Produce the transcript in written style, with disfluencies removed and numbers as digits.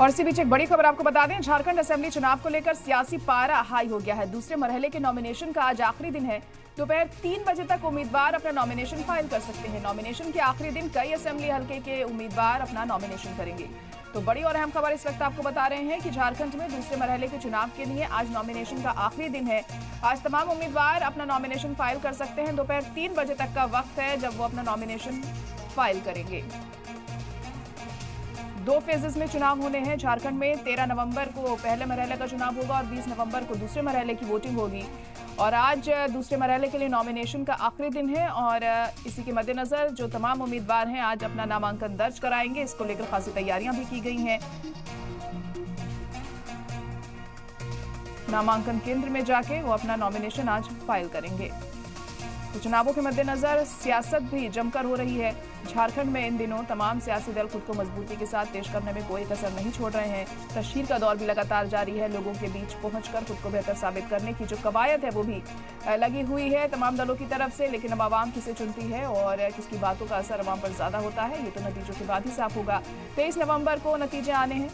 और इसी बीच एक बड़ी खबर आपको बता दें, झारखंड असेंबली चुनाव को लेकर सियासी पारा हाई हो गया है। दूसरे मरहले के नॉमिनेशन का आज आखिरी दिन है। दोपहर 3 बजे तक उम्मीदवार अपना नॉमिनेशन फाइल कर सकते हैं। नॉमिनेशन के आखिरी दिन कई असेंबली हल्के के उम्मीदवार अपना नॉमिनेशन करेंगे। तो बड़ी और अहम खबर इस वक्त आपको बता रहे हैं कि झारखंड में दूसरे मरहले के चुनाव के लिए आज नॉमिनेशन का आखिरी दिन है। आज तमाम उम्मीदवार अपना नॉमिनेशन फाइल कर सकते हैं। दोपहर 3 बजे तक का वक्त है जब वो अपना नॉमिनेशन फाइल करेंगे। 2 फेजेस में चुनाव होने हैं। झारखंड में 13 नवंबर को पहले मरहले का चुनाव होगा और 20 नवंबर को दूसरे मरहले की वोटिंग होगी। और आज दूसरे मरहले के लिए नॉमिनेशन का आखिरी दिन है और इसी के मद्देनजर जो तमाम उम्मीदवार हैं आज अपना नामांकन दर्ज कराएंगे। इसको लेकर खासी तैयारियां भी की गई हैं। नामांकन केंद्र में जाके वो अपना नॉमिनेशन आज फाइल करेंगे। तो चुनावों के मद्देनजर सियासत भी जमकर हो रही है। झारखंड में इन दिनों तमाम सियासी दल खुद को मजबूती के साथ पेश करने में कोई कसर नहीं छोड़ रहे हैं। तशहीर का दौर भी लगातार जारी है। लोगों के बीच पहुंचकर खुद को बेहतर साबित करने की जो कवायद है वो भी लगी हुई है तमाम दलों की तरफ से। लेकिन अब आवाम किसे चुनती है और किसकी बातों का असर आवाम पर ज्यादा होता है, ये तो नतीजों के बाद ही साफ होगा। 23 नवंबर को नतीजे आने हैं।